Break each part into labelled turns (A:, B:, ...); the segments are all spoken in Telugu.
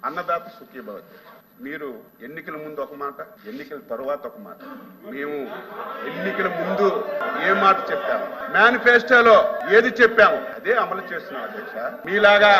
A: అన్నదాత సుఖీభవతి. మీరు ఎన్నికల ముందు ఒక మాట, ఎన్నికల తరువాత ఒక మాట. మేము ఎన్నికల ముందు ఏ మాట చెప్పాము, మేనిఫెస్టోలో ఏది చెప్పాము అదే అమలు చేస్తున్నాం అధ్యక్ష. మీలాగా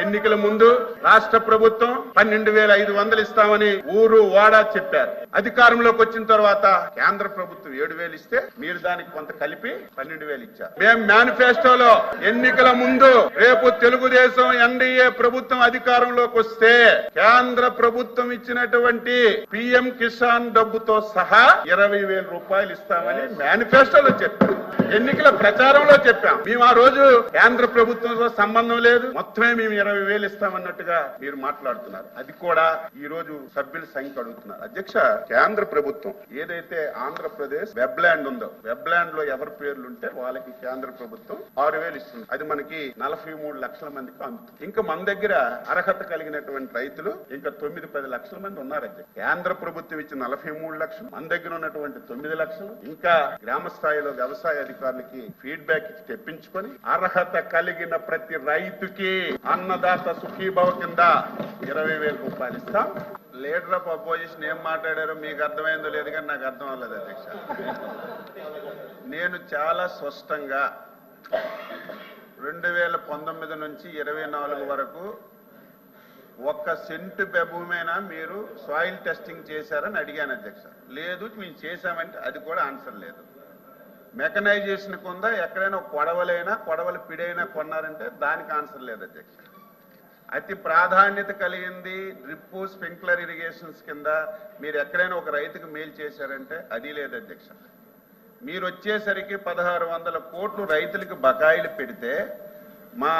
A: ఎన్నికల ముందు రాష్ట్ర ప్రభుత్వం 12,500 ఇస్తామని ఊరు వాడా చెప్పారు. అధికారంలోకి వచ్చిన తర్వాత కేంద్ర ప్రభుత్వం 7,000 ఇస్తే మీరు దానికి కొంత కలిపి 12,000 ఇచ్చారు. మేము మేనిఫెస్టోలో ఎన్నికల ముందు రేపు తెలుగుదేశం ఎన్డీఏ ప్రభుత్వం అధికారంలోకి వస్తే కేంద్ర ప్రభుత్వం ఇచ్చినటువంటి పిఎం కిసాన్ డబ్బుతో సహా 20,000 రూపాయలు ఇస్తామని మేనిఫెస్టోలో చెప్పాం. ఎన్నికల ప్రచారంలో చెప్పాం. మేము ఆ రోజు కేంద్ర ప్రభుత్వంతో సంబంధం లేదు, మొత్తమే మేము 20,000 ఇస్తామన్నట్టుగా మీరు మాట్లాడుతున్నారు. అది కూడా ఈ రోజు సభ్యుల సంఖ్య అడుగుతున్నారు. అధ్యక్ష, కేంద్ర ప్రభుత్వం ఏదైతే ఆంధ్రప్రదేశ్ వెబ్లాండ్ ఉందో, వెబ్లాండ్ లో ఎవరి పేర్లు ఉంటే వాళ్ళకి కేంద్ర ప్రభుత్వం 6,000 ఇస్తుంది. అది మనకి 43 లక్షల మందికి అందుతుంది. ఇంకా మన దగ్గర అర్హత కలిగినటువంటి రైతులు ఇంకా 9-10 లక్షల మంది ఉన్నారు. అధ్యక్ష, కేంద్ర ప్రభుత్వం ఇచ్చిన 43 లక్షలు, మన దగ్గర ఉన్నటువంటి 9 లక్షలు, ఇంకా గ్రామ స్థాయిలో వ్యవసాయ అధికారులకి ఫీడ్బ్యాక్ ఇచ్చి తెప్పించుకొని అర్హత కలిగిన ప్రతి రైతుకి అన్నదాత సుఖీభవ కింద 20,000 రూపాయలు ఇస్తాం. లీడర్ ఆఫ్ అపోజిషన్ ఏం మాట్లాడారో మీకు అర్థమైందో లేదు కానీ నాకు అర్థం అవ్వలేదు అధ్యక్ష. నేను చాలా స్పష్టంగా 2019 నుంచి 24 వరకు 1 సెంటు భూమైనా మీరు సాయిల్ టెస్టింగ్ చేశారని అడిగాను అధ్యక్ష. లేదు మేము చేశామంటే అది కూడా ఆన్సర్ లేదు. మెకనైజేషన్ కొందా ఎక్కడైనా కొడవల పిడైనా కొన్నారంటే దానికి ఆన్సర్ లేదు అధ్యక్ష. అతి ప్రాధాన్యత కలిగింది డ్రిప్ స్ప్రింక్లర్ ఇరిగేషన్స్ కింద మీరు ఎక్కడైనా ఒక రైతుకు మేలు చేశారంటే అది లేదు అధ్యక్ష. మీరు వచ్చేసరికి 1,600 కోట్లు రైతులకు బకాయిలు పెడితే మా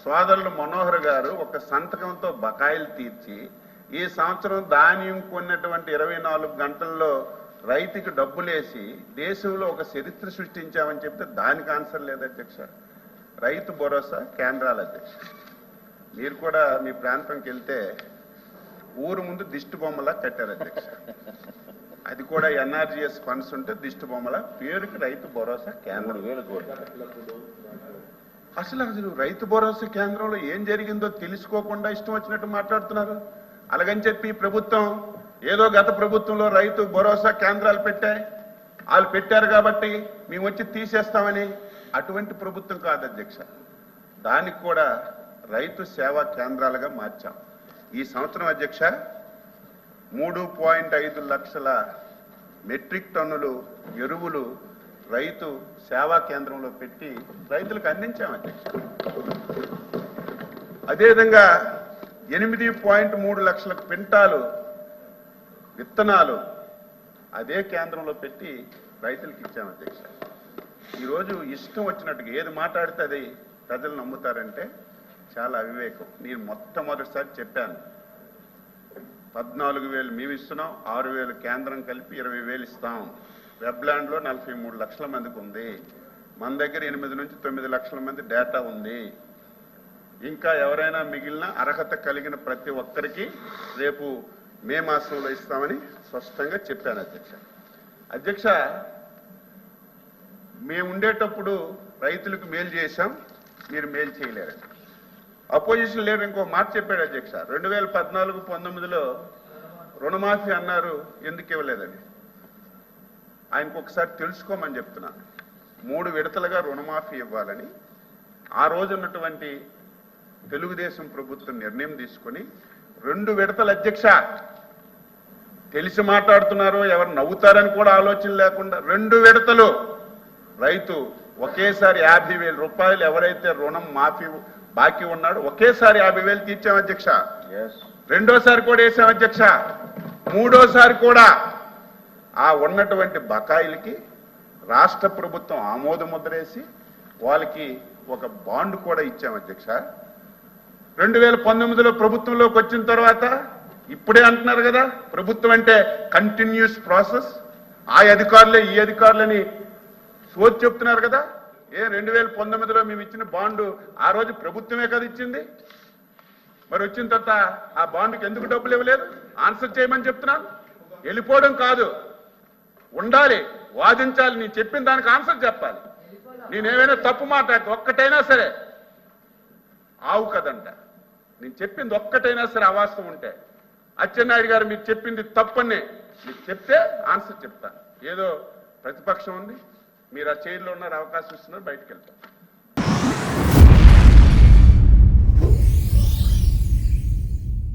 A: సోదరులు మనోహర్ గారు ఒక సంతకంతో బకాయిలు తీర్చి ఈ సంవత్సరం ధాన్యం కొన్నటువంటి 24 గంటల్లో రైతుకి డబ్బులేసి దేశంలో ఒక చరిత్ర సృష్టించామని చెప్తే దానికి ఆన్సర్ లేదు అధ్యక్ష. రైతు భరోసా కేంద్రాలు అధ్యక్ష, మీరు కూడా మీ ప్రాంతంకి వెళ్తే ఊరు ముందు దిష్టి బొమ్మలా కట్టారు అధ్యక్ష. అది కూడా ఎన్ఆర్జీఎస్ ఫండ్స్ ఉంటే దిష్టి బొమ్మల పేరుకి రైతు భరోసా కేంద్రం. అసలు రైతు భరోసా కేంద్రంలో ఏం జరిగిందో తెలుసుకోకుండా ఇష్టం వచ్చినట్టు మాట్లాడుతున్నారు. అలాగని చెప్పి ప్రభుత్వం ఏదో గత ప్రభుత్వంలో రైతు భరోసా కేంద్రాలు పెట్టాయి, వాళ్ళు పెట్టారు కాబట్టి మేము వచ్చి తీసేస్తామని, అటువంటి ప్రభుత్వం కాదు అధ్యక్ష. దానికి కూడా రైతు సేవా కేంద్రాలుగా మార్చాం. ఈ సంవత్సరం అధ్యక్ష 3.5 లక్షల మెట్రిక్ టన్నులు ఎరువులు రైతు సేవా కేంద్రంలో పెట్టి రైతులకు అందించాం అధ్యక్ష. అదేవిధంగా 8.3 లక్షల క్వింటాలు విత్తనాలు అదే కేంద్రంలో పెట్టి రైతులకు ఇచ్చాం అధ్యక్ష. ఈరోజు ఇష్టం వచ్చినట్టుగా ఏది మాట్లాడితే అది ప్రజలు నమ్ముతారంటే చాలా అవివేకం. నేను మొట్టమొదటిసారి చెప్పాను 14,000 మేము ఇస్తున్నాం, 6,000 కేంద్రం కలిపి 20,000 ఇస్తాం. వెబ్లాండ్లో 43 లక్షల మందికి ఉంది, మన దగ్గర 8 నుంచి 9 లక్షల మంది డేటా ఉంది. ఇంకా ఎవరైనా మిగిలిన అర్హత కలిగిన ప్రతి ఒక్కరికి రేపు మే మాసంలో ఇస్తామని స్పష్టంగా చెప్పాను అధ్యక్ష. అధ్యక్ష, మేము ఉండేటప్పుడు రైతులకు మేలు చేశాం, మీరు మేలు చేయలేరు. అపోజిషన్ లీడర్ ఇంకో మాట చెప్పాడు అధ్యక్ష, 2014-19లో రుణమాఫీ అన్నారు, ఎందుకు ఇవ్వలేదని. ఆయనకు ఒకసారి తెలుసుకోమని చెప్తున్నాను. 3 విడతలుగా రుణమాఫీ ఇవ్వాలని ఆ రోజు ఉన్నటువంటి తెలుగుదేశం ప్రభుత్వం నిర్ణయం తీసుకొని 2 విడతలు అధ్యక్ష, తెలిసి మాట్లాడుతున్నారు, ఎవరు నవ్వుతారని కూడా ఆలోచన లేకుండా 2 విడతలు రైతు ఒకేసారి 50,000 రూపాయలు ఎవరైతే రుణం మాఫీ బాకీ ఉన్నాడు ఒకేసారి 50,000 తీర్చాం అధ్యక్ష. రెండోసారి కూడా వేసాం అధ్యక్ష. మూడోసారి కూడా ఆ ఉన్నటువంటి బకాయిలకి రాష్ట్ర ప్రభుత్వం ఆమోద ముద్రేసి వాళ్ళకి ఒక బాండ్ కూడా ఇచ్చాం అధ్యక్ష. 2019లో ప్రభుత్వంలోకి వచ్చిన తర్వాత ఇప్పుడే అంటున్నారు కదా ప్రభుత్వం అంటే కంటిన్యూస్ ప్రాసెస్, ఆ అధికారులే ఈ అధికారులని సోది చెప్తున్నారు కదా. 2019లో మేము ఇచ్చిన బాండు ఆ రోజు ప్రభుత్వమే కదా ఇచ్చింది. మరి వచ్చిన తర్వాత ఆ బాండుకి ఎందుకు డబ్బులు ఇవ్వలేదు? ఆన్సర్ చేయమని చెప్తున్నాను. వెళ్ళిపోవడం కాదు, ఉండాలి, వాదించాలి, నేను చెప్పిన దానికి ఆన్సర్ చెప్పాలి. నేనేమైనా తప్పు మాట్లాడితే ఒక్కటైనా సరే ఆవు కదంట, నేను చెప్పింది ఒక్కటైనా సరే అవాస్తవం ఉంటే అచ్చెన్నాయుడు గారు మీరు చెప్పింది తప్పని మీకు చెప్తే ఆన్సర్ చెప్తాను. ఏదో ప్రతిపక్షం ఉంది, మీరు ఆ చైర్లో ఉన్నారు, అవకాశం ఇస్తున్నారు, బయటకు వెళ్తారు.